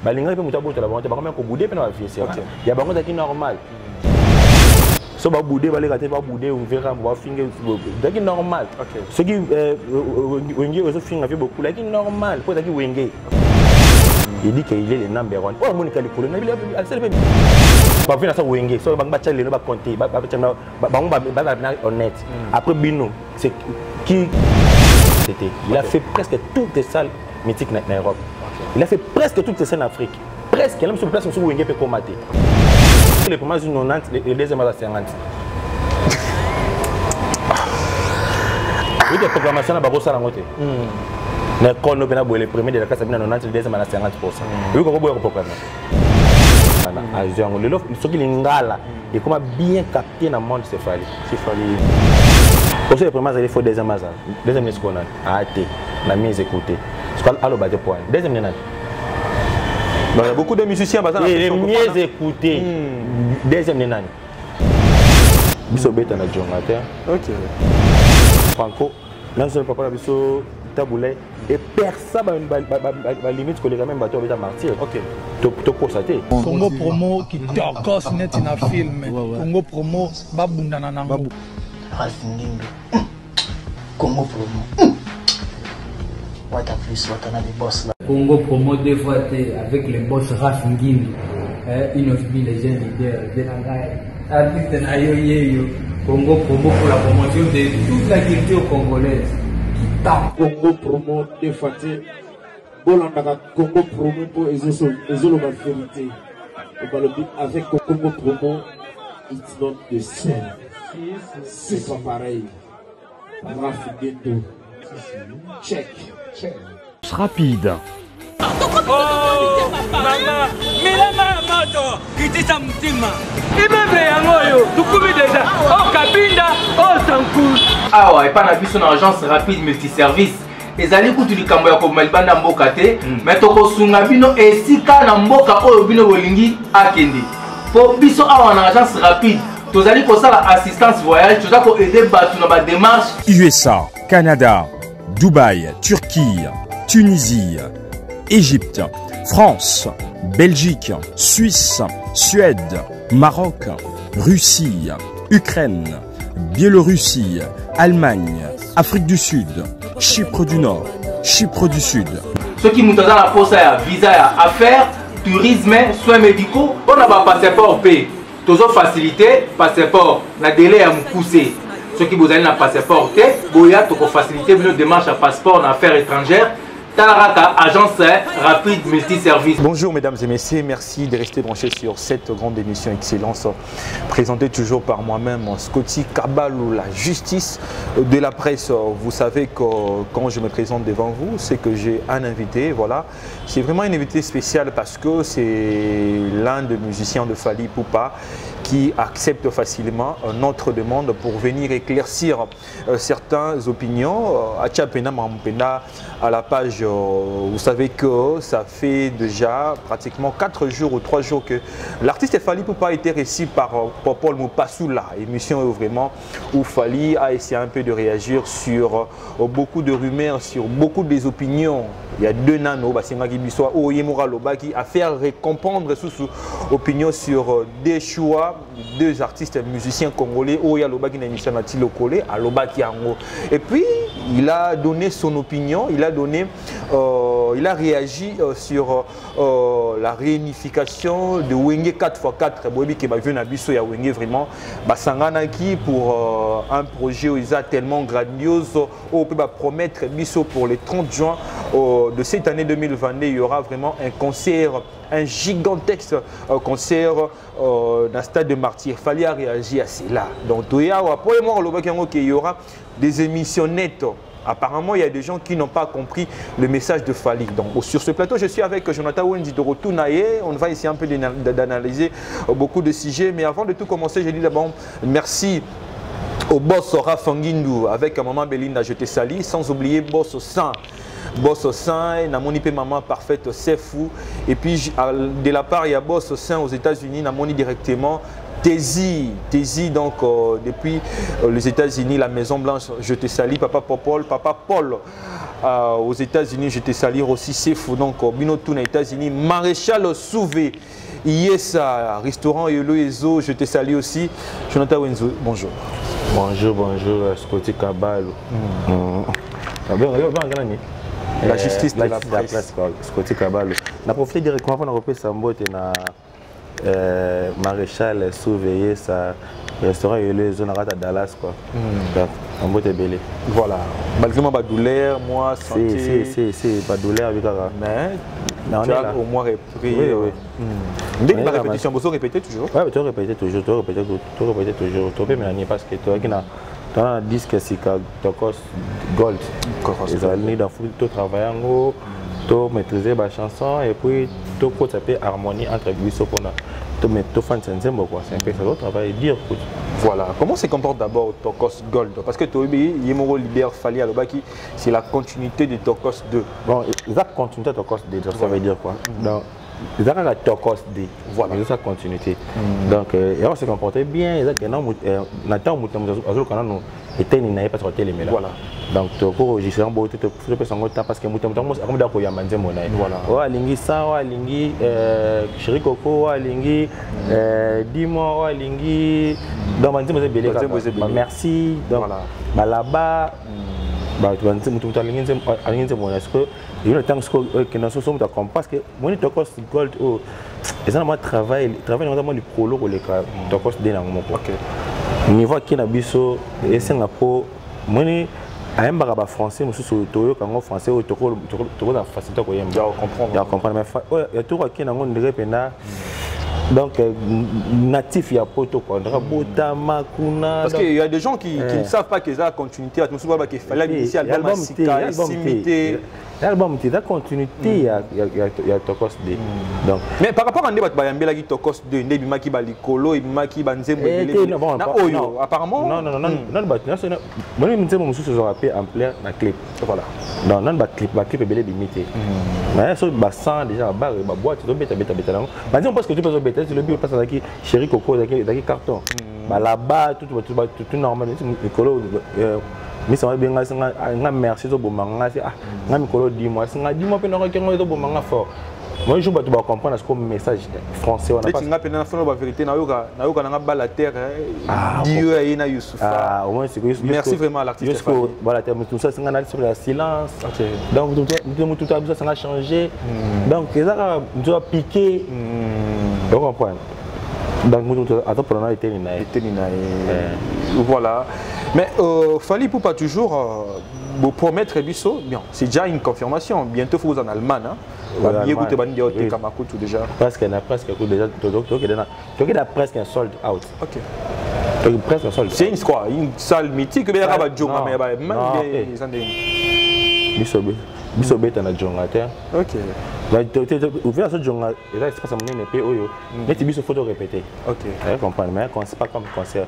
balinga pe muta boto la bango ba ko boudé pe na vie c'est ya bango taki normal so ba boudé ba le gâté ba boudé on verra ba finge taki normal ce qui wenge ozo finga fait beaucoup taki normal pour taki wenge il dit qu'il est le number 1 oh monika le polo na bi accéléré ba vient ça wenge so ba tcha le ba compter ba honnête après Bino c'est qui c'était il a fait presque toutes les salles mythiques en Europe. Il a fait presque toutes les scènes en Afrique. Presque, il a même sur place où Wenge peut commater. Les premiers sont 90, les deuxièmes à 50. Oui, les proclamations à Barossa la montée. Les colons ont les premiers de la classe à 90, les deuxièmes à 50%. Oui, comment vous proclamer? Ce qui est ngala, et comment bien capter dans le monde, c'est fallu. Aussi, les premiers, il faut deuxième à ça. Deuxième, c'est ce qu'on a. Ah, la mise écoutée. Deuxième, il y a beaucoup de musiciens qui sont mieux écoutés. Deuxième, il y a ok. Franco, là, je ne sais pas taboulé et personne va limite que les gamins bateaux avec un martyr. Ok. Tu constaté. Congo promo qui t'orcose net in un film. Congo promo, babundana nango. Congo promo. What a plus, what a des boss là. Congo promo deux fois avec les boss Raf Ngimbi. Une of les jeunes leaders de la artiste Nayo Congo promo pour la promotion de toute la culture congolaise. Congo promo deux fois Bolanda Congo promo pour Ezolo la vérité. Avec Congo promo, it's not the same. C'est pas pareil. Raf Ngimbi. Check. Rapide. Oh, maman, Milama Mato, Kitisa Mutima. Imebre Yangoyo, Tukumi déjà. Oh, Kabinda, oh, Sankou. Ah ouais, pas d'abus sur agence rapide multiservice. Les alliés qui ont Kamboya comme Melbanda Mbokate, mais toko Sungabino et Sika Namboka Obino Bolingi Akende. Pour Biso en agence rapide, tous allez pour ça l'assistance voyage, tout ça pour aider Batou dans la démarche. USA, Canada, Dubaï, Turquie, Tunisie, Égypte, France, Belgique, Suisse, Suède, Maroc, Russie, Ukraine, Biélorussie, Allemagne, Afrique du Sud, Chypre du Nord, Chypre du Sud. Ceux qui nous donnent la poste à visa, affaires, tourisme, soins médicaux, on a un passeport P. Toujours facilité, passeport, na délai à me pousser. Ceux qui vous avez un passeport T, vous avez facilité une démarche à passeport en affaires étrangères. Taraka, agence rapide multiservice. Bonjour mesdames et messieurs, merci de rester branchés sur cette grande émission Excellence, présentée toujours par moi-même, Scotty Kabalou, la justice de la presse. Vous savez que quand je me présente devant vous, c'est que j'ai un invité, voilà. C'est vraiment un invité spécial parce que c'est l'un des musiciens de Fally Ipupa qui accepte facilement notre demande pour venir éclaircir certaines opinions. À la page, vous savez que ça fait déjà pratiquement 4 jours ou 3 jours que l'artiste Fally Ipupa a été reçu par Paul Mopassoula, émission vraiment où Fally a essayé un peu de réagir sur beaucoup de rumeurs, sur beaucoup des opinions. Il y a deux nanos, qui a fait comprendre sous opinion sur des choix, deux artistes musiciens congolais, et puis il a donné son opinion, il a réagi sur la réunification de Wenge 4x4 qui va venir à Wenge vraiment pour un projet où il a tellement grandiose, on peut promettre biso pour le 30 juin de cette année 2022, il y aura vraiment un concert, un gigantesque concert dans le stade de Martyr. Il fallait réagir à cela. Donc il y aura des émissions nettes. Apparemment, il y a des gens qui n'ont pas compris le message de Fally. Donc, sur ce plateau, je suis avec Jonathan Wendy de retour. On va essayer un peu d'analyser beaucoup de sujets. Mais avant de tout commencer, je dis d'abord merci au boss Raf Ngimbi avec maman Belinda, je te salue. Sans oublier boss Saint. Boss Saint, Namoni pe maman parfaite, c'est fou. Et puis, de la part, il y a Boss Saint aux États-Unis, Namoni directement. Tézi, donc depuis les États-Unis, la Maison Blanche, je te salue, Papa Paul, aux États-Unis, je te salue aussi, c'est fou. Donc, Binotoun aux États-Unis, Maréchal Souvé, Yesa, restaurant Yolo Ezo, je te salue aussi. Jonathan Wenzo, bonjour. Bonjour, Scotty Caballo. La justice de la presse. Scotty Caballo. On a profité directement pour repérer Sambo et Maréchal Souvé, sa restaurant Yolo Ezo, à Dallas. En mot de belé. Voilà. Malgré ma douleur, moi, santé. C'est pas douleur avec mais tu as au moins repris. Oui. Dès que la répétition, vous répétez toujours. Oui, tu répètes toujours. Tu peux me parce que tu as un disque c'est Tokos Gold. Ils ont mis dans le travail en haut, tu maîtriser la chanson et puis tu peux taper harmonie entre les deux. C'est un peu ça, travail dire. Voilà. Comment se comporte d'abord Tokos Gold? Parce que Tobi, Yemoro Libère Fali Alobaki, c'est la continuité de Tokos 2. Bon, la continuité de Tokos 2, ça veut dire quoi? Donc, ils ont la Tokos 2. Voilà. Ils ont sa continuité. Donc, on se comportait bien. Ils ont était ni pas sur télé mais là. Voilà. Donc pour enregistrer en beauté tu peux s'en temps parce que mutam tam comme d'accord ya manze monai. Voilà. Wa lingi sa wa lingi chéri coco wa lingi dis-moi wa lingi dans manze monai belé. Merci. Donc voilà. Bah là-bas bah tu vas mutam lingi monai est-ce que il y a le temps que nous sommes d'accord parce que moi Tokos Gold et ça moi travail notamment le prologue le Tokos de na mon OK. Niveau qui na biso et Singapour moni ayamba ba français musu toyo kango français o toko na facilité ko yemba comprendre mais ya to qui na ngondire pena donc natif ya poto quoi bota makuna parce qu'il y a des gens qui ne savent pas que ça a continuité nous souvent qu'il fallait initier album simité l'album c'est la continuité ya Tokos 2 donc mais par rapport à ndé bayambela ki Tokos 2 ndé bimaki balikolo bimaki banzembo na oyo apparemment non moi nzembo mususu zo rappé en plein na clip voilà non non ba clip belé limité mais ça ba sang déjà ba boîte to beta non mais on pense que tu peux beta c'est le but passe avec chéri coco avec carton bah là-bas tout normal likolo mais ça va bien merci to bomanga nga mikolo dis-moi pe na ko ngo to bomanga fort moi je vais comprendre ce que message français on a pas nga pe na fona ba vérité na yoka na bala terre Dieu et na Youssoufa au moins c'est merci vraiment à l'artiste voilà tout ça c'est un sur le silence donc tout a besoin ça a changé donc ça doit piquer on comprend donc attends pour la été voilà mais Fally Ipupa toujours promettre Bisso bien c'est déjà une confirmation bientôt vous en Allemagne déjà presque déjà tu as presque un sold out presque un sold out c'est une quoi une salle mythique mais biso beta na jonga te OK mais ouvert ce jonga et là c'est pas ça mon épée oyo mais tu biso photo répéter OK tu comprends mais c'est pas comme concert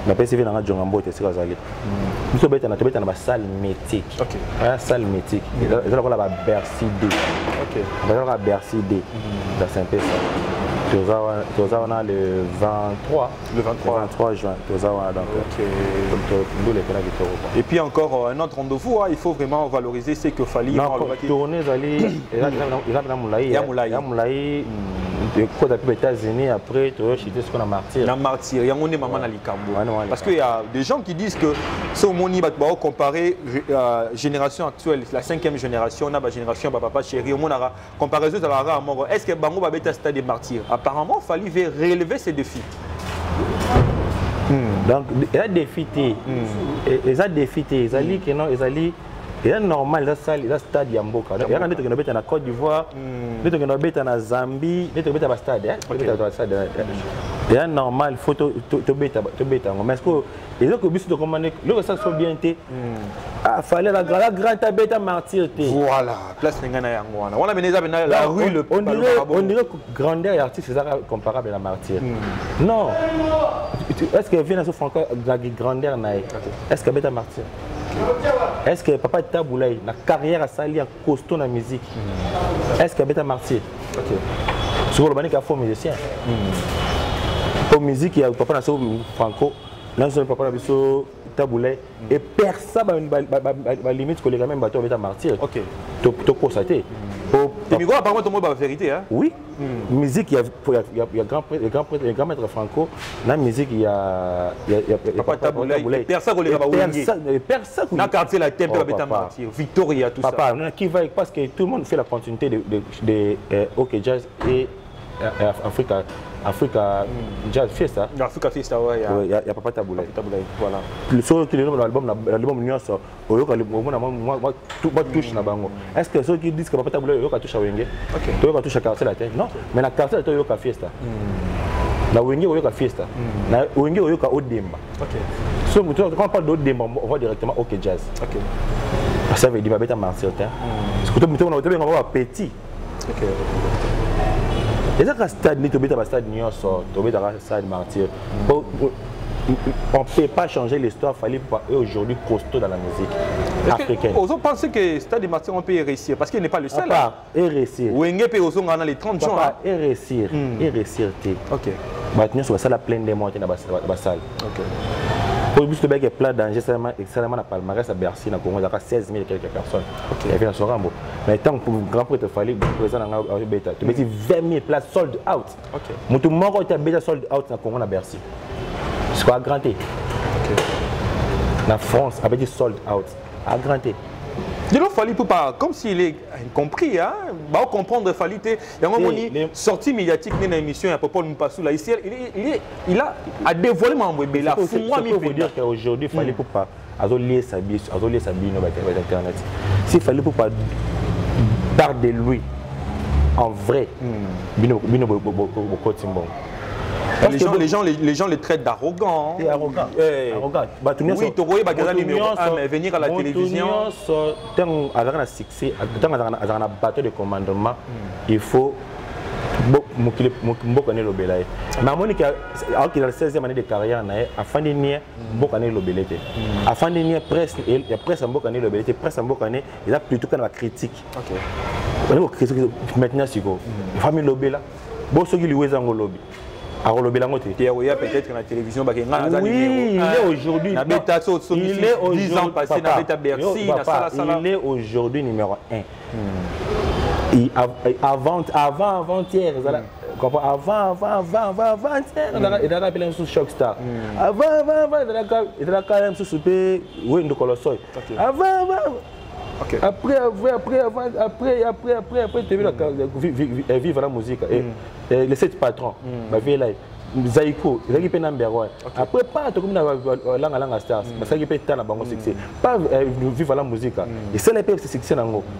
na PCV na jonga mbote c'est ça biso beta na ba salle mythique OK la salle mythique et là on a ba Bercy D OK on va Bercy D dans Saint-Péter on a le 23 juin. Donc, et puis encore un autre rendez-vous, il faut vraiment valoriser ce que Fally. Tourner aux États-Unis après tu as ce qu'on a martyr. Il y a un maman à parce qu'il y a des gens qui disent que ce moni va comparer génération actuelle, la 5e génération, on a la génération papa chéri, on a comparaison de la mort. Est-ce que Bango va être stade de martyr? Apparemment, Fally veut relever ces défis. Donc, il a défité. Il a défité. Il a dit que non, il a dit. Il est normal, il a stade Yamboka. Il y a des gens qui sont en Côte d'Ivoire, des gens qui sont en Zambie, des gens qui sont en stade. Il est normal, il faut te bêter. Mais est-ce que les gens qui ont commandé, le ça soit bien été, il fallait la grande bête à martyr. Voilà, place Nengana Yangwana. On a mené la rue, on dirait que grandeur et artiste, c'est comparable à la martyr. Non. Est-ce que vient à ce franco la grandeur est-ce que bête à martyr? Est-ce que papa Taboulaye, la carrière à Sali en costaud dans la musique? Est-ce que bête à martyr? Sur le bannique à faux musicien. Pour musique, il y a papa Nassau Franco, là, papa Nassau taboulé et personne va limite que les gamins bateau avec un martyr. OK. Tu constaté. Mais quoi, apparemment, tout le monde a la vérité, hein? Oui. Musique, il y a grand maître Franco. Dans la musique, il y a pas taboulé. Personne ne va personne n'a quartier la tête avec un martyr. Victoria, tout ça. Papa, qui va parce que tout le monde fait la continuité de OK Jazz et Africa Jazz Fiesta. Africa Fiesta, ouais. Il y a Papa Taboulé. Voilà. Le seul qui est l'album Nuance, moi touche na bango. Est-ce que ceux qui disent que Papa Taboulé yoka touche à Wenge? OK. Yoka touche à quartier la tête. Non, mais la quartier la yoka Fiesta. La Wenge yoka Fiesta. La Wenge yoka Odemba. OK. So quand on parle d'Odemba, on va directement OK Jazz. OK. Ça veut dire Babeta Marceltin. Parce que on a petit. OK. Et ça, stade, tu as un stade Nuance, tu as un stade Martyr. On ne peut pas changer l'histoire, il fallait pas aujourd'hui costaud dans la musique africaine. Vous pensez que le stade Martyr, on peut y réussir parce qu'il n'est pas le seul. Pas réussir. Wenge peut aussi dans les 30 jours. Pas réussir. Ok. Maintenant, sur la salle pleine de montées dans la salle. Ok. Pour le bec est plein danger, extrêmement à palmarès à Bercy, dans le Congo, il y a 16 000 et quelques personnes. Il y avait un Sorambo. Mais tant que le grand prêtre fallait présent dans la bêta, tu mets 20 000 places sold out. Ok. Tout le monde est bêta sold out dans le Congo, à Bercy. C'est quoi à Granté? La France avait dit sold out. À Granté. Il fallait pas, comme s'il est incompris, hein, bah comprendre fallait il y a un moment sortie médiatique dans l'émission à propos de Mpassou là ici il a dévoilé mon bébé là. Il faut dire qu'aujourd'hui il fallait pas azoler sa vie sur internet. S'il fallait pas parler de lui en vrai, bino les gens les traitent d'arrogants. C'est arrogant. Oui, tu vois, numéro 1, mais venir à la télévision. Tant avoir un succès, tant avoir un bateau de commandement, il faut beaucoup connaître le belay. Mais Monica, alors qu'il a la 16e année de carrière, à fin de l'année, beaucoup connaître le belay. À fin de l'année, presse, il y a presse en beaucoup connaître le belay, presse en beaucoup connaître, il a plutôt qu'à la critique. Maintenant, c'est quoi? La famille lobby là, bon, ceux qui lui ouvrent un lobby. Peut-être que la télévision, oui, il est aujourd'hui. Il est aujourd'hui numéro 1. Avant-hier, il a appelé un sous-choc star. Avant, il a quand même sous-soupé, oui, de Colossoy. Après, tu as vu la musique. Les 7 patrons, Zaïko, il a été number 1. Après, pas comme la stars, parce qu'il peut être dans le succès. Pas vivre la musique. Et c'est les peuples succès.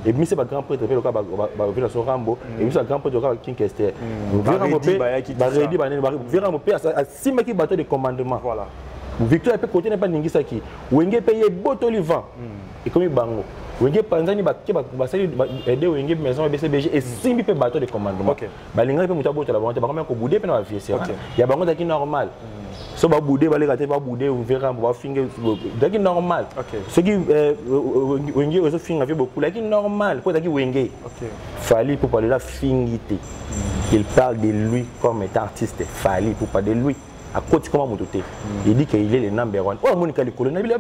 Et puis, c'est le grand prêtre, le son Rambo, et puis, c'est le grand prêtre de King Kester. Si mec qui bateau de commandement. Victoire peut côté n'est pas Ningisaki. Wenge paye boto le vent. Et comme il bango. Wenge Panzani aider Wenge maison BCBG et simbi peut bateau de commandement. Balinga peut muta boto la vente. Par contre, ko boudé peut na vie c'est. Il y a bango qui normal. So ba boudé ba les rater ba boudé on verra on va finger daki normal. Ce qui Wenge aussi finger avec beaucoup là qui normal pour daki Wenge. Fallait pour parler la fingité. Il parle de lui comme étant artiste. Fallait pour parler de lui. À côté comment monter. Il dit qu'il est le number 1. Oh, Monica le colonel, il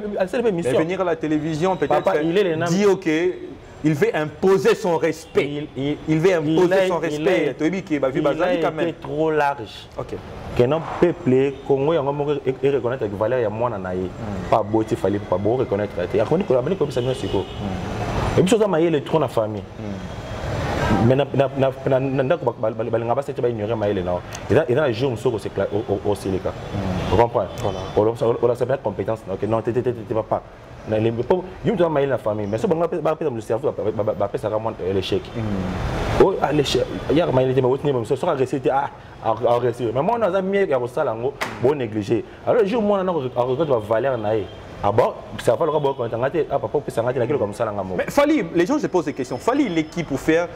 venir à la télévision peut-être dit OK, il veut imposer son respect. Il veut imposer son respect. Il est trop large. OK. Que non peuple Congo et reconnaître que valeur il y a moins naïe. Pas beau il fallait pas beau reconnaître. Il y a connu que comme ça c'est quoi. Et puis ça m'a le trône la famille. Mais balingaba c'est pas ignorer maïle non et dans les jours au Sénégal vous comprenez on a cette compétence donc non t'es pas les il doit maïle la famille mais ça va peut-être le cerveau va ça remonte l'échec oh l'échec hier maïle était mais même ça sera resté à rester mais moi on a mis à ça là bon négligé alors le jour moi on a regardé la valeur naïe. Ah bon, ça va le robot quand on a été à papa puis ça a été comme ça là. Mais Fally, les gens se posent des questions. Fally l'équipe pour faire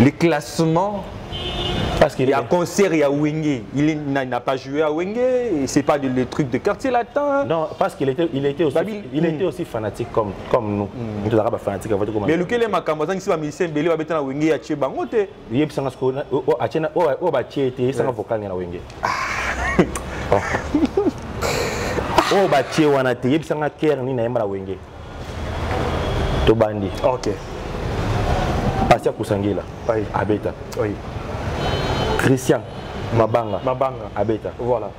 les classements parce qu'il y a un concert il y a Wenge. Il n'a pas joué à Wenge, c'est pas le truc de quartier latin. Non, parce qu'il était aussi fanatique comme nous. Nous sommes pas fanatiques avec comment. Mais lequel est ma camarade si va musicien belé va mettre na Wenge à Tchebangote. Il est sans ko a Tchena ba Tchete sans vocal na Wenge. Oh batie wana te yebisanga ker ni na yemba la wenge. To bandi. OK. Pasia Kusangila. Oui. Abeta. Oui. Christian Mabanga. Mabanga. Abeta. Voilà.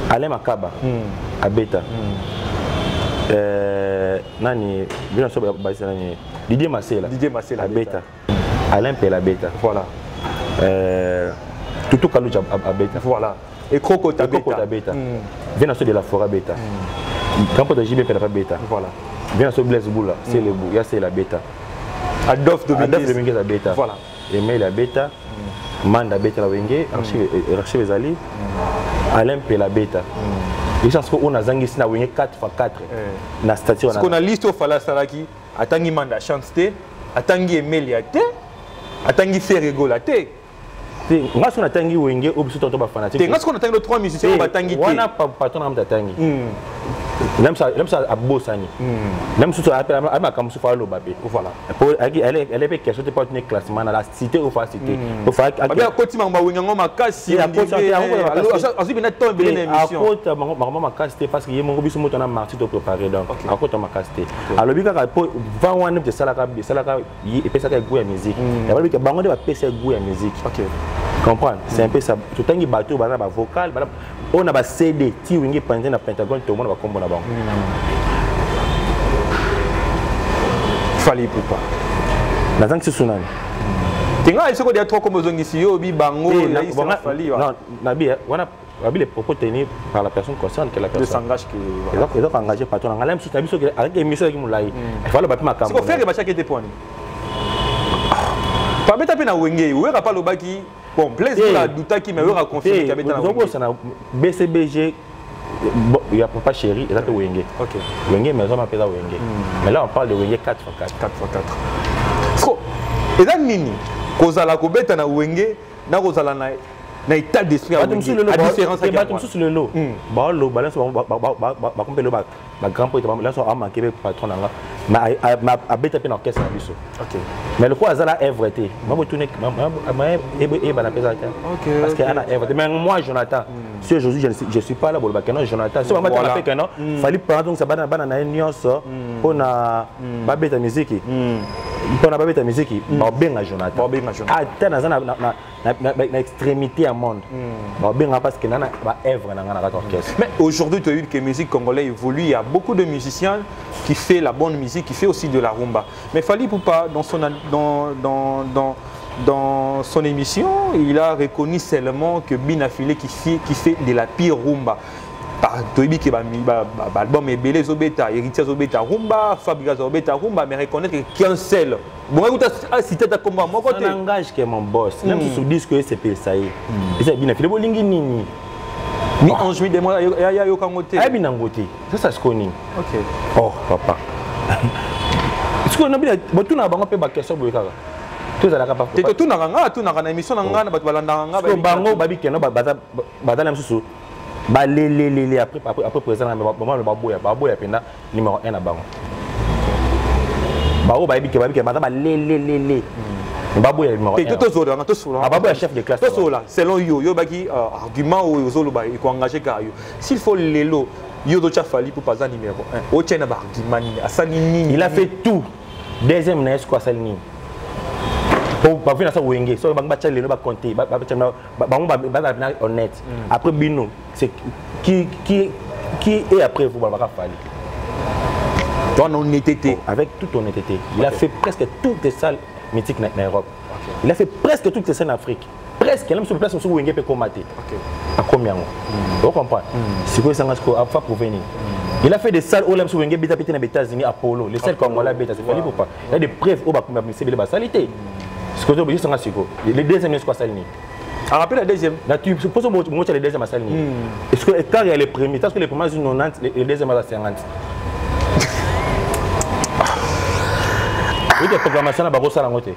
Alain Makaba. Abeta. Nani bien sûr basé nani Didier Massela. Didier Massela. Abeta. Alain Pela Abeta. Voilà. Tutu Kalouja Abeta. Voilà. Et Crocot Abeta. Vient de la forêt Abeta. Quand pour JB Pela Abeta. Voilà. Vient de Blaise Boula, c'est le bout, il y a c'est la bêta. Adolphe Dominguez Abeta. Voilà. Emile Abeta. Manda Abeta la Wenge, Archive Ezali. Alain Pela Abeta. Les gens qu'on a zangi sina Wenge 4x4. Na statue on a liste au Fala Salaki, atangi Manda Chance, atangi Emile Ate, atangi Ferrego Late. Nga sona tangi Wenge obiso to ba fanatique. Nga sona tangi 3 musiciens ba tangi. Wana patron am tangi. Même ça à Bossani. Même si tu appelles à comme si tu Lobabé. Voilà. Elle est question de pas tenir classement dans la cité ou pas cité. Il faut bien côté mamba wingango makasi. À côté ensuite bien temps bien émission. À côté mamba makasi parce que y mon biso moto na marché to préparer donc. À côté makasi. Alors bika pour va wana de salaka y et ça que goût à musique. Il va bika bango de va pesa goût à musique. OK. Comprendre? C'est un peu ça. Tout tangi bateau bana ba vocal bana on a ba CD ti wingi pendant na Pentagone tout le monde va combo na bango. Fali Poupa. Na zangi sunani. Tinga isoko dia trop comme zongisi yo bi bango la isoko Fali. Non, nabi wana abi les propos tenus par la personne concernée que la personne s'engage que ils ont engagé patron na ngala msu tabiso avec émission qui moulai. Il faut le ba pima kambo. Siko faire ba chaque été point. Pas beta pe na wenge, ou pas le baki. Bon, plaisir la douta qui m'a confirmé qu'il y avait dans la BCBG, il n'y a pas chéri, il y a Wenge. Ok. Wenge, mais on m'appelle Wenge. Mais là, on parle de Wenge 4x4. 4x4. Et là, Nini, quand on a coupé na Wenge, na état d'esprit à différence de la sur le lot. Bah, le balance, ma grand-père, là, on a manqué le patron. Ma bête à orchestre. Mais le quoi, ça a œuvré. Moi, je tourne, parce qu'il y a œuvré. Mais moi, Jonathan, si aujourd'hui je ne suis pas là pour le bac, non, Jonathan, si on m'a fait que non, il fallait prendre donc ça va dans une nuance pour la bête à musique. Pour la bête à musique, bien à Jonathan. Dans l'extrémité à monde. Bien parce qu'il y a œuvre dans l'orchestre. Mais aujourd'hui, tu as vu que la musique congolaise évolue. Il y a beaucoup de musiciens qui font la bonne musique, qui font aussi de la rumba. Mais Fali Poupa, dans son émission, il a reconnu seulement que Binafile qui fait de la pire rumba. Toibi que l'album est belé Zobeta, Héritier Zobeta Rumba, Fabrica Zobeta Rumba, mais reconnaître qu'un seul. Bon, écoute, si tu as combat, moi, côté. Un langage qui est mon boss. Même si tu dis que c'est PSAI. Et c'est Binafile, Bolingi Nini. Ni en juillet de moi, il y a aucun côté. Ah, bien côté. Ça se connaît. Ok. Oh, papa. Est-ce qu'on a bien. Bon, tu n'as pas de question pour le cas. Tout ça, la capa. Tu n'as pas émission, tu n'as pas de bango, babi, qui est badal, sous. Les après présent, le babou est numéro 1 à bango. Babou, babi, qui est badal, les. Babou est numéro 1. Babou est chef de classe. Selon yo, baki argument ou zolo ba il faut engager Kayo. S'il faut lelo, yo do Fali pour pas numéro 1. O tient ba argument ni. Il a fait tout. Deuxième n'est quoi Salini. Pour pas venir à ça Wenge, so bang ba lelo ba compter, ba honnête. Après Bino, c'est qui est après vous ba Fali. Ton honnêteté. Avec toute honnêteté. Il a fait presque toutes les salles mythique en Europe. Il a fait presque toutes les scènes en Afrique. Presque, même sur le place où Wenge peut combattre. À combien? Vous comprenez? C'est quoi ça pour venir? Il a fait des salles où l'homme sur Wenge bêta pété dans les États-Unis, Apollo, les salles comme la bêta, c'est fallu ou pas? Il y a des preuves où c'est de la salité. Ce que vous avez dit, c'est quoi? Les deuxièmes, c'est quoi Salini? Rappelez la deuxième. Tu supposes que les deuxièmes à Salini. Est-ce que quand il y a les premiers, est-ce que les premiers sont 90, les deuxièmes à 50? Oui, la programmation à Barossa la moitié.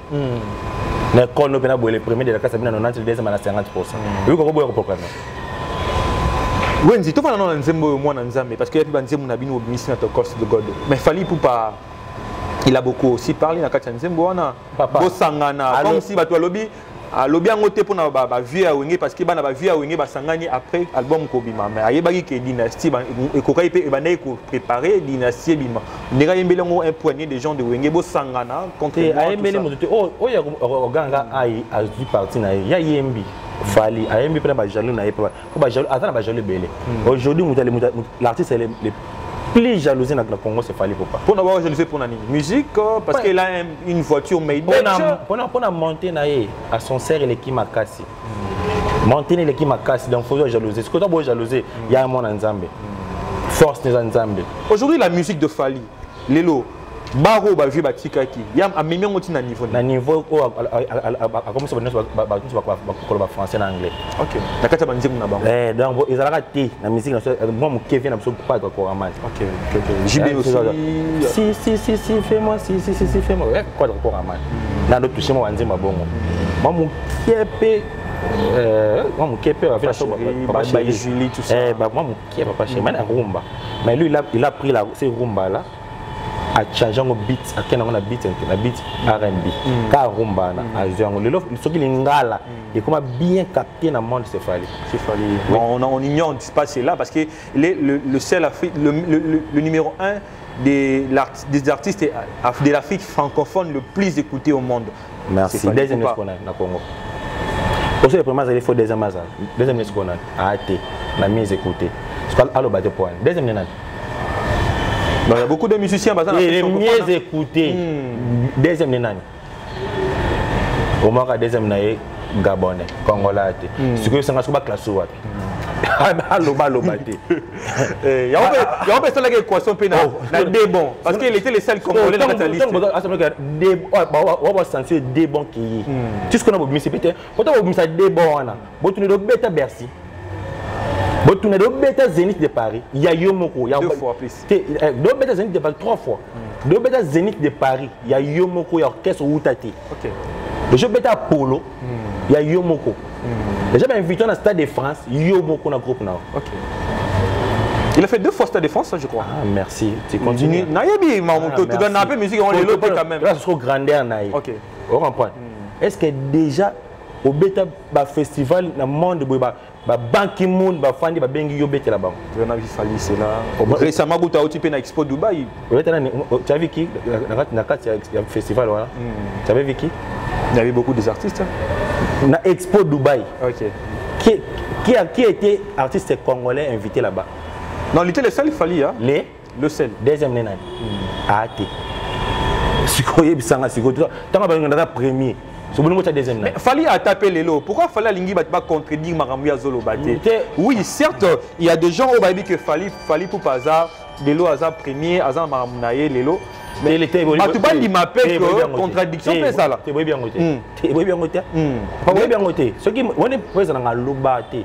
L'école nous pénale les premiers de la classe à 90, les deuxièmes à 50%. Oui, comment vous programmez? Oui, tu vas dans Nzembo moi dans Nzambe parce que y a Nzembo nabino au ministère de course de God. Mais Fali Poupa, il a beaucoup aussi parlé dans Katia Nzembo wana. Bosangana comme si bato lobby alobi yango te mpona bavie ya wenge parce que bana bavie ya wenge basangani après album kobima mais ayebaki ke dynastie ekokaki mpe ebandaki kopréparer dynastie ebima ndenge ayembeli yango un poignet de gens de wenge bosangana contre ayembeli moto te oyo oganga ai azwi parti na ye ya yembi fali ayembi mpe na bajaloux na ye po bajaloux aza na bajaloux ebele aujourd'hui l'artiste est le plus jalousé dans le Congo, c'est Fally Ipupa. Pour n'avoir jalousé pour la musique, parce qu'il a une voiture made pour monter à son serre, il est qui m'a cassé. Monter, il est qui m'a cassé, donc il faut jalouser. Ce que tu as beau jalouser, il y a un monde en Zambie. Force des ensembles. Aujourd'hui, la musique de Fally, Lelo, Baro ba vie batika ki ya amemi ngoti na niveau a commencé ba français na anglais. OK. Na kata banzi kuna bango. Donc ils ala raté na musique na moi mon Kevin na pas de coraman. OK. JB aussi. Si fais-moi fais-moi. Quoi de coraman. Na do toucher moi banzi mabongo. Moi mon Kepé moi mon Kepé a fait la chose ba Julie tout ça. Moi mon Kepé pas chez moi rumba. Mais lui il a pris ces rumba là. A changé un beat, a quel on a beat R&B, car rumba na azango le ce qui lingala et comment bien capter dans le monde c'est Fally. On ignore ce qui se passe là parce que le seul Afrique le numéro 1 des artistes de l'Afrique francophone le plus écouté au monde. Merci. Deuxième qu'on a na Congo. Pour ça le premier il faut deuxième qu'on a été na mieux écouté. Je parle à l'objet point. Deuxième nana. Il y a beaucoup de musiciens les mieux écoutés. Deuxième nani. Au moins deuxième naïe Gabonais, Congolais. Ce que c'est un peu classe ouate. Allo baté. Il y a personne qui équation pénal. Des bons parce qu'il était les seuls Congolais dans la liste. Des on va sentir des bons qui. Tout ce qu'on a mis c'est peut-être. Pourtant on mis ça des bons là. Bon tu ne dois pas Bercy. Bon, tu n'as pas Zénith de Paris, il y a Yomoko. Deux fois plus. Deux bêta Zénith de Paris, 3 fois. Deux bêta Zénith de Paris, il y a Yomoko, il y a Orchestre Outati. Ok. Le jeu bêta Polo, il y a Yomoko. Déjà, invité dans le Stade de France, Yomoko dans le groupe. Ok. Il a fait 2 fois Stade de France, je crois. Ah, merci. Tu continues. Naïbi, tu as un peu de musique, on les lope quand même. Là, c'est trop grandeur, Naïbi. Ok. On comprend. Est-ce que déjà, au bêta festival, dans le monde, Ban Ki-moon, Fandi, Bengi Yobete là-bas. Tu as vu Fally, c'est là. Récemment, tu as occupé à Expo Dubaï. Tu as vu qui? Dans le festival, voilà. Tu avais vu qui? Il y avait beaucoup d'artistes. Dans Expo Dubaï. Ok. Qui était artiste congolais invité là-bas? Non, il était le seul, Fally. Le seul. Deuxième nénan. Ate. Sikoye Bisanga, Sikoye. Tu as premier. Mais Fally a tapé les lots. Pourquoi Fally Lingi va pas contredire Maramouya Zolo Baté? Oui, certes, il y a des gens au Baby que Fally pour hasard, les lots hasard premier, hasard Maramounaye, les lots. Mais il était. Tu vas dire ma paix que contradiction fait ça là. Tu vois bien côté. Tu vois bien côté. Tu vois bien côté. Ce qui, on est présent dans le Baté.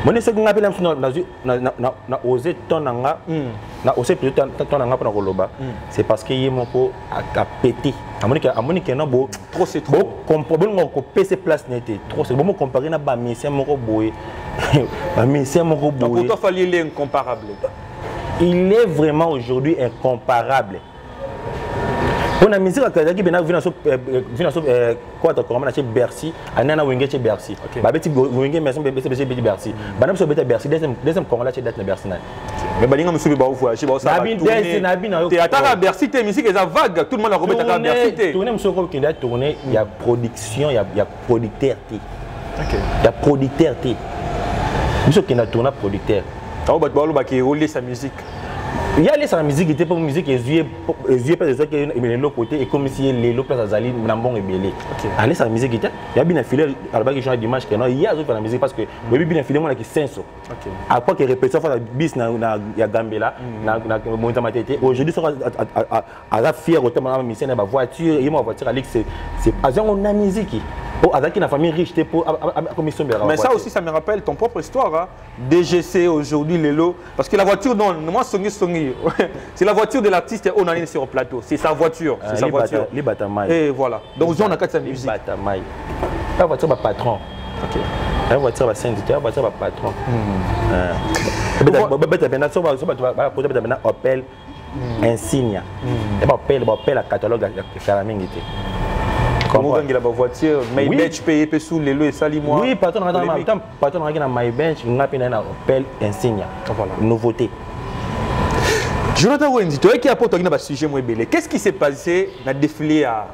Moi, ce que appelle na osé tonanga, na osé plutôt tonanga pour koloba, c'est parce que yemoko a pété. Amonika na bo trop c'est trop. Comme problème on PC place n'était trop c'est bon comparer na ba mission moko boy. Ba mission moko boy. Pour toi Fally il est incomparable. Il est vraiment aujourd'hui incomparable. On a mis ça quand il vient sur quoi tu commences à Bercy, Anna Wenge chez Bercy. Babeti Wenge mais c'est Bercy. Banam sur Bercy deuxième Congolais chez date Bercy. Mais balinga musubi ba voyage ba ça. Tu attends à Bercy tes musiques elles vague tout le monde a remettre à Bercy. Tourner musoko qui a tourné, il y a production, il y a producteur T. OK. Il y a producteur T. Musoko qui a tourné producteur. Ta ba ba qui rouler sa musique. Il y a les musique qui était pour musique et pas des autres qui est l'autre côté et comme si les autres places Azali Nambon et Belé. Allez sa musique était il y a bien filé à la qui change d'image que non il y a d'autres la musique parce que oui bien filé moi qui senso. À quoi que répétition face bis na il y a Gambela na monta matete aujourd'hui ça à fier au thème mission na voiture et moi voiture Alex c'est on a musique. Oh, avec une famille riche, pour commission. Mais ça aussi, ça me rappelle ton propre histoire. Hein? DGC aujourd'hui, les lots. Parce que la voiture, non, moi, c'est la voiture de l'artiste, on en est sur le plateau. C'est sa voiture. C'est sa voiture. Et voilà. Donc, on a quatre sa musique. La voiture, c'est patron. Ok. La voiture, c'est syndicat. La voiture, c'est patron. Opel Insignia. Opel, la catalogue, Comment on la voiture, Maybach payé sous les lots et sali moi. Oui, patron on a Maybach, on a un Opel Insignia. Voilà, nouveauté. Jonathan Wendy, toi qui apporte un sujet moins belé. Qu'est-ce qui s'est passé dans le défilé à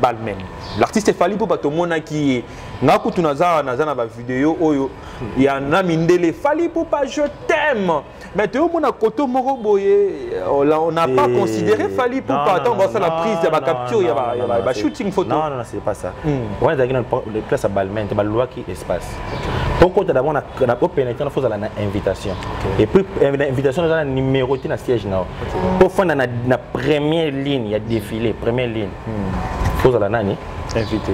Balmain? L'artiste Fally Ipupa tout le monde qui n'a pas na vidéo oyo il y a un mindele Fally Ipupa je t'aime. Mais tout le monde a côté moroboye on n'a pas considéré Fally Ipupa tant on va faire la prise de la capture il y a shooting photo. Non c'est pas ça. On est dans le place à Balmain, c'est la loi qui espace. Pourquoi d'abord on a pénétré dans la invitation. Et puis l'invitation dans le numéro de siège là. Pour faire la première ligne, il y a défilé, première ligne. Faut la nani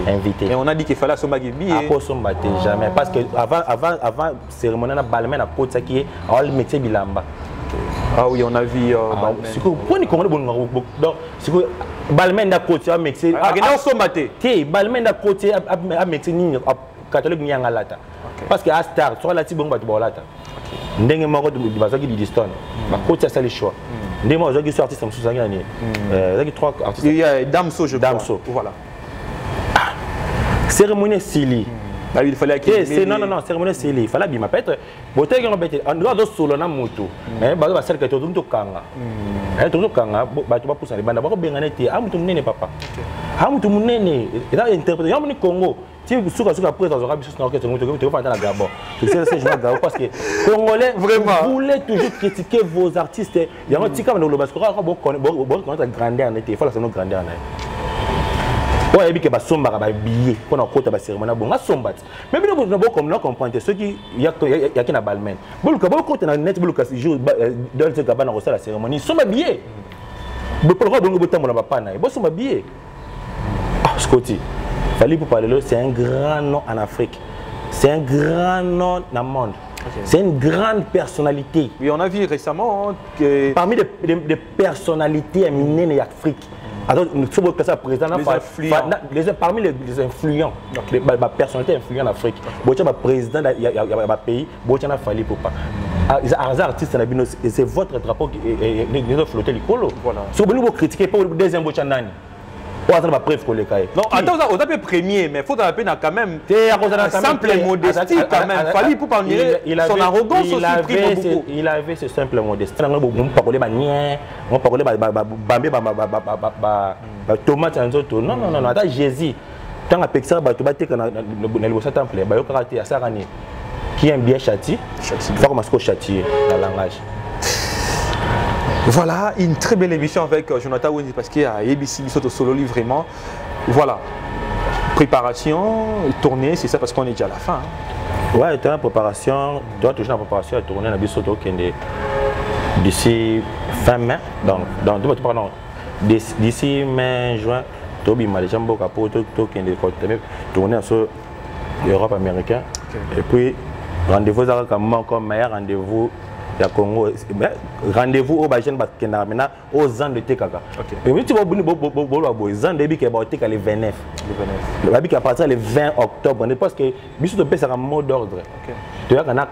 invité. Et on a dit qu'il fallait sommer billet. Après sommer jamais parce que avant cérémonie na Balmain na côte qui est le métier bilamba. Ah oui, on a vu c'est que pour ni comment bon donc c'est que Balmain na côte à métier ah non sommaté. Té Balmain na côte à métier ni catholique ni ngalata. Parce que à star sur la tibonga tu bolata. Ndenge moko de bazaki di distone. Ma côte ça les choix. Ndenge moi j'ai sorti ça me sous ngani. J'ai 3 artistes. Il y a Damso je crois. Damso. Voilà. Cérémonie Sili. Il fallait qu'il non cérémonie Sili. Il fallait bien peut-être boté qui on bête en droit de solo na moto. Mais ba celle que tout kanga. Tout kanga ba tu ba poussa les banda ba ko bengane té amutu munene papa. Amutu munene. Et là interpréter yamuni Congo. Si vous suka après dans Arabie Saoudite que tu vas dans la Gabon. C'est ça je vais Gabon parce que Congolais vraiment voulez toujours critiquer vos artistes. Il y a un petit comme le basket bon connaître grandeur en été. Il faut la savoir grandeur en été. Ouais, et puis que bah somba bah billet, qu'on a côté bah cérémonie bon, on somba. Mais bien nous bon comme nous comprendre ceux qui y a qui na Balmain. Bon le côté na net bon le jour dans ce cabane on reçoit la cérémonie, somba billet. Bon pour le bon botam on va pas na, bon somba billet. Ah Scotty. Fally Ipupa c'est un grand nom en Afrique. C'est un grand nom dans le monde. C'est une grande personnalité. Oui, on a vu récemment que parmi les personnalités éminentes en Afrique. Alors, nous sommes président parmi les influents, les personnalités influentes en Afrique. Si vous président d'un pays, vous avez Fally Ipupa. Les artistes, c'est votre drapeau qui est flotté. Si vous critiquez pour le deuxième Bochanani, vous avez preuve que le cas. Non, attends, on a fait premier, mais il faut appeler quand même simple modestie quand même. Fally Ipupa, son arrogance aussi prime beaucoup. Il avait ce simple modestie. On parlait de on parlait de tomate en autres. Non, attends, Jésus. Tant que Pexar, tu vas te dans le temple, qui aime bien châtier, il faut commencer à châtier dans le langage. Voilà, une très belle émission avec Jonathan Wendy parce qu'il y a ABC Solo vraiment. Voilà, préparation, tournée, c'est ça parce qu'on est déjà à la fin. Hein. Ouais, tu as la préparation, tu as toujours la préparation à tourner dans Bisoto d'ici fin mai. Pardon, d'ici mai, juin, tu as déjà tourner sur l'Europe américaine. Et puis, rendez-vous comme meilleur rendez-vous. Il y a Congo, rendez-vous au Bajen maintenant aux ans de Tekaka. Et oui, tu vas aux ans de Tekaka le 29. Le Babi qui à partir le 20 octobre, parce que Bissou de paix sera en mot d'ordre. Tu vois qu'on a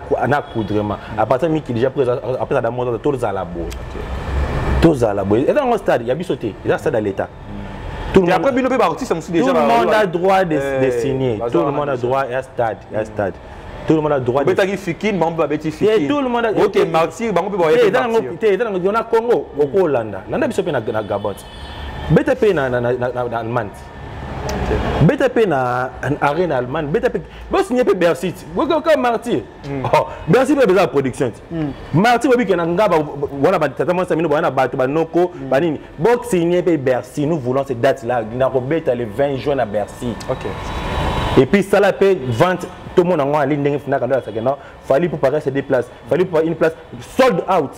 coudrement. À partir de qui déjà après ça mot d'ordre, tous à la boue. Tous à la boue. Et dans le stade, il y a Bissou, il y a stade à l'État. Tout le monde a droit de signer. Tout le monde a droit à un stade. Tout le monde a droit de fikin, tout le monde a OK, Marty, on on a Congo, au Hollanda. Nanda biso pe na Gabon. BTP na Allemagne. BTP na arène allemande. BTP bo signer pe Bercy. Bo ko Marty. Oh, Bercy pe besoin production. Marty bo bi ke na ngaba wana ba tata mo samino wana ba to ba noko ba nini. Bo signer pe Bercy, nous voulons cette date là, na robeta le 20 juin à Bercy. OK. Et puis ça la paie vente. Tout le monde a en ligne, il fallait pour se déplacer, il fallait pour une place sold out.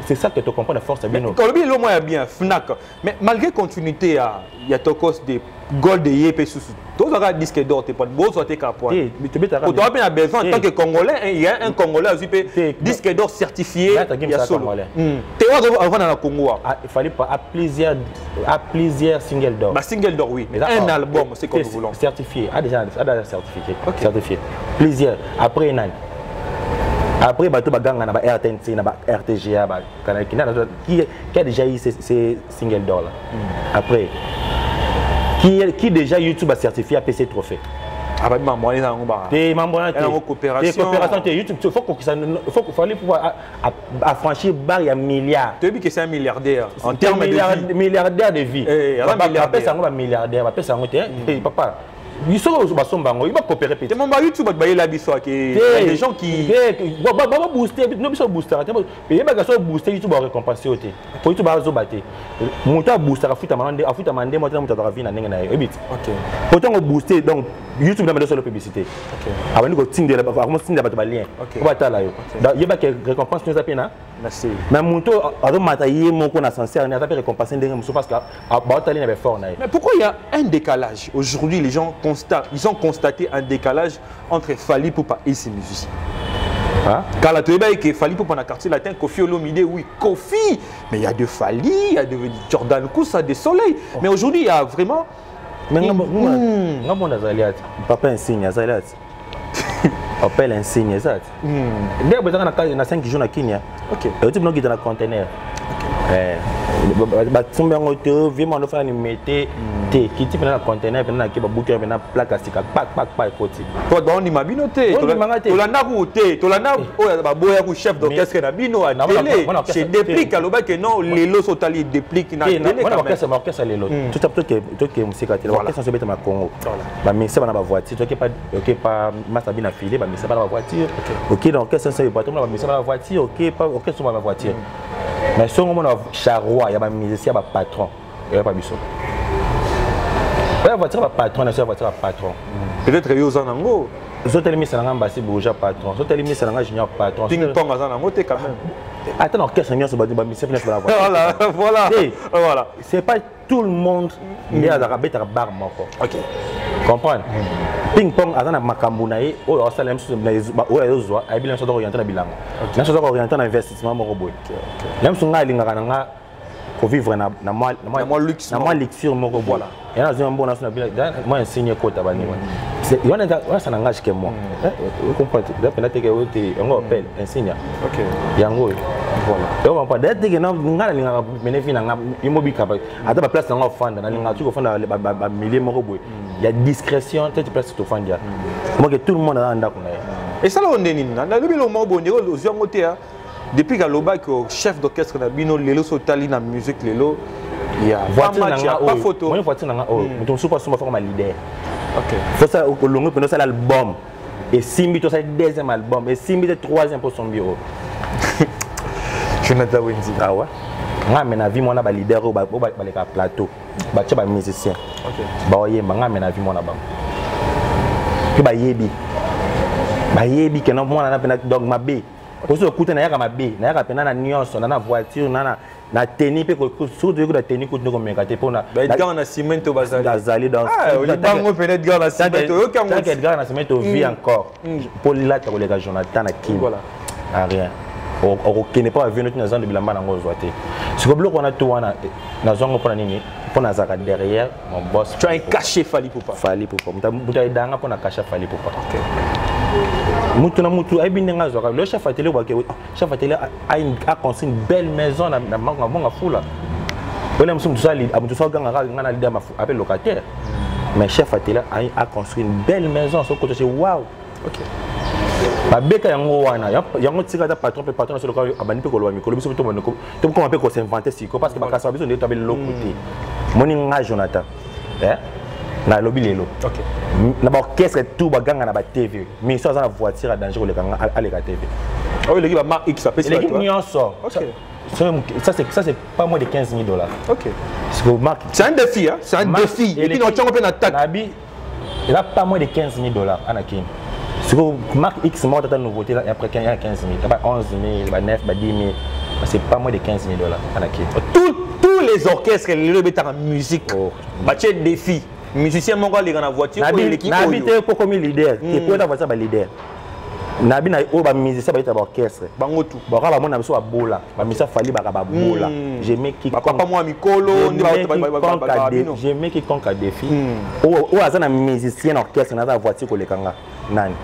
C'est ça que tu comprends la force. Colombie, le moins bien, Fnac. Mais malgré continuité, il y a Tokos des gold de Yépé sous. Tous les disques d'or, tu n'es pas beau sur tes capois. Tu as besoin, en tant que Congolais, il y a un Congolais aussi, disque d'or certifié. Il y a solo. Tu es avant dans le Congo. Il fallait pas à plusieurs singles d'or. Single d'or, oui. Un album, c'est comme nous voulons. Certifié, déjà certifié. Certifié. Plusieurs. Après un an. Après, tu as gagné RTNC, RTGA, qui a déjà eu ces singles d'or. Après, qui déjà YouTube a certifié à PC Trophée. Ah bah maman, il y a une coopération. YouTube, il faut pouvoir affranchir barre, il y a milliards. Tu as dit que c'est un milliardaire en termes de vie. Milliardaire de vie. Milliardaire, papa. Ils sont ils vont coopérer. Tu as YouTube, il y a des gens qui booster, nous booster. Il y a des gens qui booster YouTube va récompenser. Pour YouTube va booster. Monter booster, pourtant on booster donc YouTube n'a pas de publicité. Avant nous tinder la lien. On va t'aller là. Il y a des récompenses nous appelle là. Merci. Mais monto avant matériel mon qu'on a censé on a pas récompensé parce que bah t'aller n'avait fort. Mais pourquoi il y a un décalage aujourd'hui? Les gens ils ont constaté un décalage entre Fally Ipupa et ses musiciens. Car la théorie est que Fally Ipupa dans le quartier latin, Kofi Olomide, oui, Kofi, mais il y a de Fally, il y a de Jordan Koussa, des Soleil. Mais aujourd'hui, il y a vraiment. Mais papa insigne, Azalat. Appelle insigne, ça. Dès que tu as 5 jours à Kenya, tu as dans le conteneur. Tu as qui type dans le conteneur, tu as bouquet, tu as plaque à sticker, pack, côté. Tu as dit mabinoté, tu l'as narouté, tu l'as narouté, chef d'orchestre Nabino à télé. C'est déplique, alors que non, les lots sont allés dépliquent. L'orchestre, les lots. Tout à fait, tu es musique à télé. L'orchestre, c'est ma Congo. Mais c'est pas ma voiture. Tu n'as pas ma sabine affilée, mais c'est pas ma voiture. Ok, l'orchestre, c'est pas mais c'est ma voiture. Ok, pas l'orchestre, c'est ma voiture. Mais si on a un charroi, il y a un musicien, il y a un patron. Il n'y a pas de la voiture, il patron, la voiture, patron. Peut-être qu'il y a un ango. Les autres émissions, c'est un basi bourgeois patron. Les autres émissions, c'est un junior patron. Ping-pong, c'est un ango, quand même. Attends, l'orchestre, c'est un musicien, c'est la voiture. Voilà. C'est pas tout le monde qui est à la barre. Ok. Comprendre? Ping-pong, à la Macambounaï, ou à Salem, ou à Ozoa, à Bilan Sodo orienté à Bilan. Là, je dois orienter un investissement au robot. Même si on a l'ingana, pour vivre dans moins luxure, mon robot. Et là, j'ai un bon national bilan. Moi, enseigné côté à Bani. Il y a un langage que moi. Vous comprenez? D'après que on appelle enseignant. Ok. Yango. Voilà. Donc, dès que nous avons bénéfice dans l'immobilier, à ta place, on a offert dans la millier mon robot. Il y a discrétion, tu peux te faire. Moi, que tout le monde a un d'accord. Et ça, on est depuis que le chef d'orchestre Nabino, Lelo Sotali na musique Lelo, il y a pas photo. Moi, voiture nanga oh, mais ton super forme leader. OK. Faut ça au longue pendant ça l'album et Simbi to ça deuxième album et Simbi le troisième pour son bureau. Jonathan Wendy. Ah ouais. Nga mena vie mona ba leader au ba plateau. Ba tcha ba musicien. OK. Ba oyemba nga mena vie mona ba. Ke ba yebi. Ba yebi que non mona na pena dog mabe. Parce que écoute na yaka mabe, na yaka pena na nyonso na voiture na tennis pe ko surtout que la tennis ko ndoko meka te pona. Ba Edgar na cimento bazali dans. Ah, on bango peut Edgar na cimento. Yo kango. Edgar na cimento vit encore. Pour la ta collègue Jonathan na Kim. Voilà. Ah rien. On connaît pas venir dans zone de bilamba na ngozo te. Ce que bloc on a tout na zongo pona nini? Pona zaka derrière mon boss. Tu as caché Fally Ipupa. Fally Ipupa. Muta danga pona cacher Fally Ipupa. OK. Mutu aibindenga zoka le chef atelier chef atelier a construit une belle maison na manga fula. Wala msum tusali amutu ganga ngana leader mafu appel locataire. Mais chef atelier a construit une belle maison sur côté waouh. OK. Ba beka yango wana yango tika ta patron sur le cas abani pe ko lo mikolo biso to monoko to ko mpe ko s'inventer siko parce que ba kasa biso ndeto abel lokote. Moni nga Jonathan. Na lobby lelo. OK. Na ba orchestre tout ba ganga na ba TV. Mais ça dans la voiture à danger le ganga à la TV. Ah oui, l'équipe marque X ça fait ça. L'équipe nyonso. OK. Ça c'est pas moins de 15 000 $. OK. C'est un défi hein, c'est un défi. Et puis on tient un attaque. Nabi il a pas moins de 15 000 $ Anakin. C'est que marque X monte ta nouveauté là après 15 000, il y a 11 000, il y a 9, il y a 10 000. C'est pas moins de 15 000 $ Anakin. Tous les orchestres les mettent en musique. Batché défi. Musicien mon gars les dans la voiture pour l'équipe n'habiter pour comme leader et pour avoir ça ba leader nabi na o ba musicien ba orchestre bango tout ba ka ba mona biso ba bola ba musicien Fally ba bola je mets qui ba papa moi mikolo ni ba je mets qui conquer défi o azana musicien orchestre na ta voiture ko lekanga nani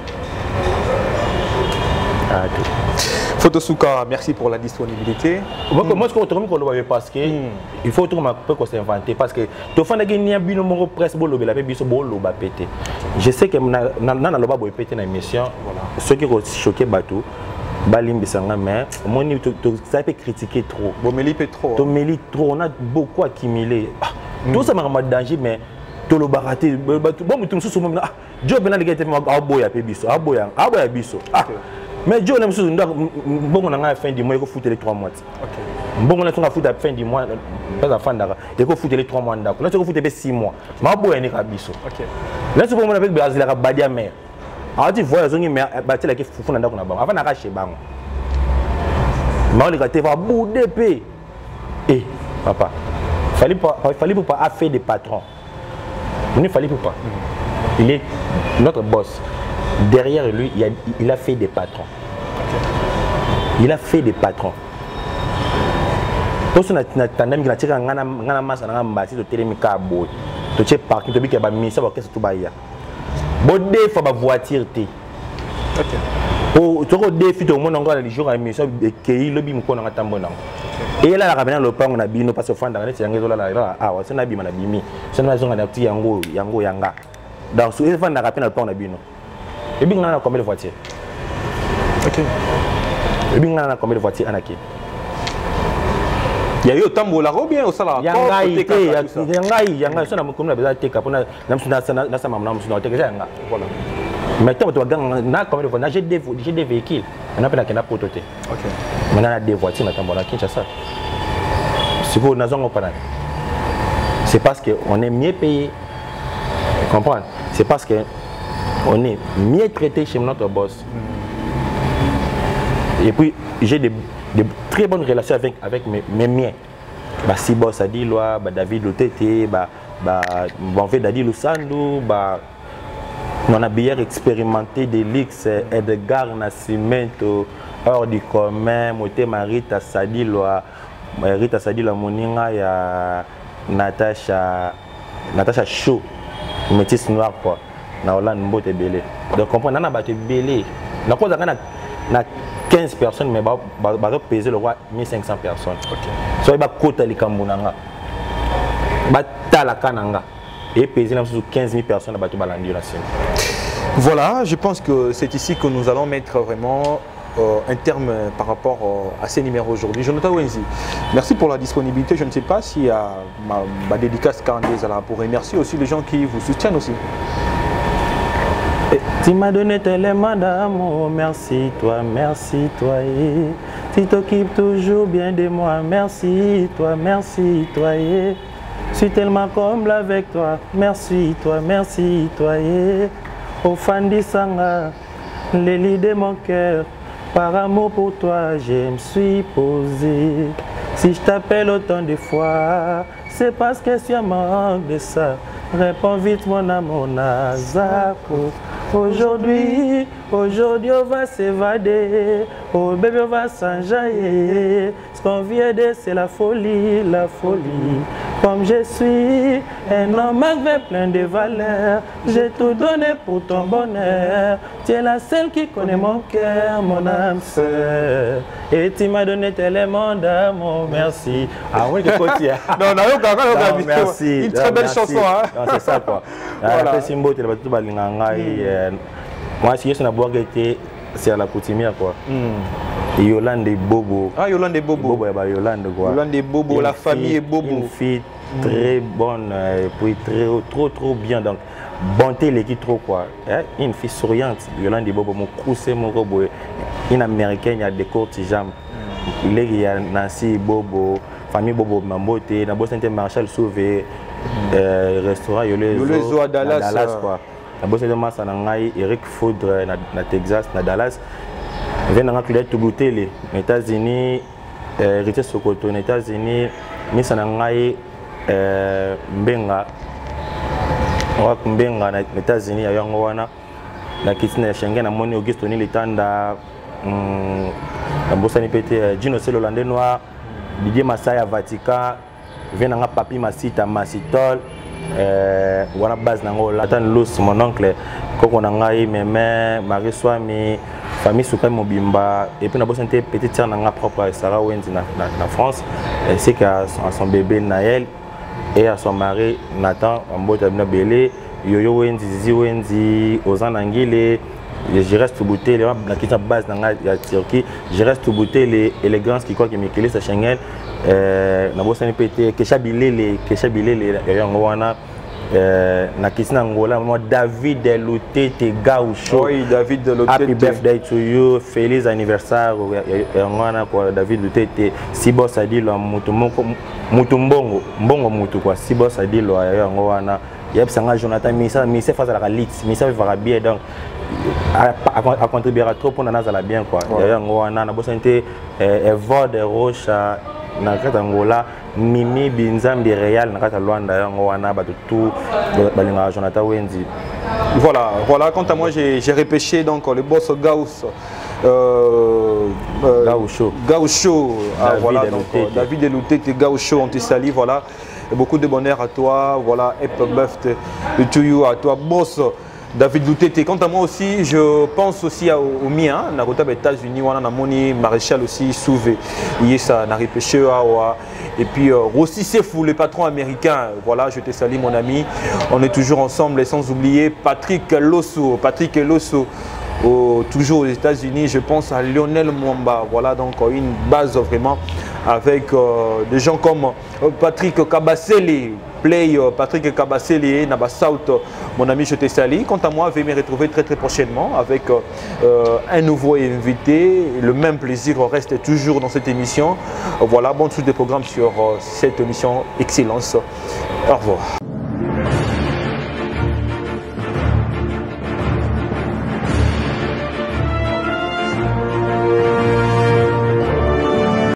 Photosouka, merci pour la disponibilité. Moi, ce que je trouve parce que il faut qu'on s'invente parce que tu fais des gens qui ont presse je sais que dans le bas pété dans l'émission, ceux qui ont choqué Batou, mais moi, ça peut critiquer trop. On a beaucoup accumulé. Tout ça m'a danger, mais tout le baraté. Bon, tout ce moment, Job n'a pas été aboya biso. Mais Joe, on a fin du mois, il faut foutre les 3 mois. Bon, on a foutu la fin du mois, pas la fin d'ara. Il faut foutre les 3 mois d'accord. Là, tu faut foutre 6 mois. Mais aboya n'est pas biso. Là, tu peux avec Brazil la badia mère. Alors tu vois, ils ont mis bâti la qui fout dans d'accord là-bas. Avant d'arracher bang. Mais on les gâté va bout d'épée. Eh, papa, fallait pas affaire des patrons. Il ne fallait pas. Il est notre boss. Derrière lui, il a fait des patrons. Il a fait des patrons. Pour ça, tu as tiré un masse à un bâti de télémica. Tu as parti, tu as mis ça va qu'est-ce que tu vas y avoir. Bon, des fois, ma voiture, tu as des filles au monde encore les jours à l'émission qui le bim qu'on a tambonang. Et là, la ramène le pain on a bino parce que fan dans les yango là ah c'est na bima na bimi c'est na zonga na petit yango yanga dans ce fan na rappel le pain on a bino. Et bien, on a combien de voitures? Ok. Et bien, on a combien de voitures en Aki? Il y a eu autant de la bien au salaire. Il y a mais tu as combien de voitures? J'ai des véhicules. On a pas prototype. Maintenant, on a des voitures. C'est parce qu'on est mieux payé. Tu comprends? C'est parce que on est mieux traité chez notre boss. Et puis, j'ai de très bonnes relations avec mes miens. Si boss a dit, David Lotete, Dadi Lusandou, on a bien expérimenté des lix, Edgar Nascimento, hors du commun, Moté Marita Sadi, Rita Sadi, la Moninga, il y a Natacha Chou, métisse noire quoi. Na Hollande mbote belé. Donc comprendre na baté belé. Na cause na 15 personnes mais ba peser le roi 1500 personnes. OK. So ba kota likambunanga. Ba tala kananga et peser na 15 000 personnes na bato balandi la scène. Voilà, je pense que c'est ici que nous allons mettre vraiment un terme par rapport à ces numéros aujourd'hui. Jonathan Wenzi, merci pour la disponibilité. Je ne sais pas si ma dédicace Candaise pour remercier aussi les gens qui vous soutiennent aussi. Tu m'as donné tellement d'amour, merci toi, tu t'occupes toujours bien de moi, merci toi, je suis tellement comble avec toi, merci toi, au fan du Sanga, les lits de mon cœur, par amour pour toi, je me suis posé, si je t'appelle autant de fois, c'est parce que tu as manque de ça, réponds vite mon amour, Nazako. Aujourd'hui, on va s'évader, oh bébé, on va s'enjailler. Ce qu'on vient de, c'est la folie. Comme je suis un homme plein de valeurs, j'ai tout donné pour ton bonheur. Tu es la seule qui connaît mon cœur, mon âme sœur. Et tu m'as donné tellement d'amour, merci. Ah oui, tu côté. Non, merci. Une très belle chanson. C'est ça quoi. Moi, si je suis c'est à la coutumière quoi. Yolande Bobo. Ah, Yolande Bobo. Yolande quoi. Yolande Bobo, la famille est Bobo. Une fille très bonne, puis trop bien. Donc, bonté l'équipe trop quoi. Une fille souriante. Yolande Bobo, mon cousin, mon robot. Une américaine, il y a des courtisans. Il y a Nancy Bobo, famille Bobo Mambote, na Boss Marshall Sauvé, restaurant Yolezo à Dallas quoi. Na Boss Massa Nangai, Eric Foudre na Texas, na Dallas. Vient dans la tout goûter les États-Unis, Rité Sokoto, les États-Unis, Missa Nangai, Mbenga, Mbenga na États-Unis, à Yangoana, la Kitine Schengen, à Moni Auguste Oni Litanda, la Bossani Pété, Gino Sel Hollandais Noir, Didier Massaya Vatican, vient dans Papi Massita Massitol, Wana Baz Nango, Latan Lous, mon oncle, Koko Nangai, Mémé, Marie Swami, famille Soukai Mobimba, et puis on a une petite sœur propre à Sarah Wendy en France, ainsi qu'à son bébé Naël et à son mari Nathan, en Botabina Belé, Yoyo Wendy, Zizi Wendy, Ozan Angile. Je reste tout bouté, la question base dans la Turquie, je reste tout bouté, l'élégance qui croit que Mikele c'est Schengen, na bossa pété, Kesha Bilé les Yangoana, na question Angola, moi David Lutete Gaucho. Oui, David Lutete. Happy birthday to you, feliz anniversaire Yangoana quoi, David Lutete. Sibo Sadilo Mutumbongo, Mbongo Mutu quoi, Sibo Sadilo Yangoana. Yep, c'est un Jonathan Missa face à la Litz, Missa va bien donc à contribuer trop pour nous aller bien quoi. D'ailleurs, on a besoin de Evode de Roche na kata Angola, Mimi Binzambi Real na kata Luanda, on a tout balinga Jonathan Wendy. Voilà. Quant à moi, j'ai repêché donc le boss Gauss. Gaucho. Voilà donc David Lutete Gaucho, on te salue, voilà. Et beaucoup de bonheur à toi, voilà, happy birthday to you, à toi, boss David Lutete. Quant à moi aussi, je pense aussi au mien, na aux États-Unis, on a moni maréchal aussi Souvé, ça n'a repêché et puis Rossi Sefou, le patron américain, voilà, je te salue mon ami, on est toujours ensemble et sans oublier Patrick Losso, toujours aux États-Unis, je pense à Lionel Mwamba, voilà donc une base vraiment avec des gens comme Patrick Kabasele, Patrick Kabasele, Naba South, mon ami je te salue. Quant à moi, je vais me retrouver très prochainement avec un nouveau invité. Le même plaisir reste toujours dans cette émission. Voilà, bon tous des programmes sur cette émission Excellence. Au revoir.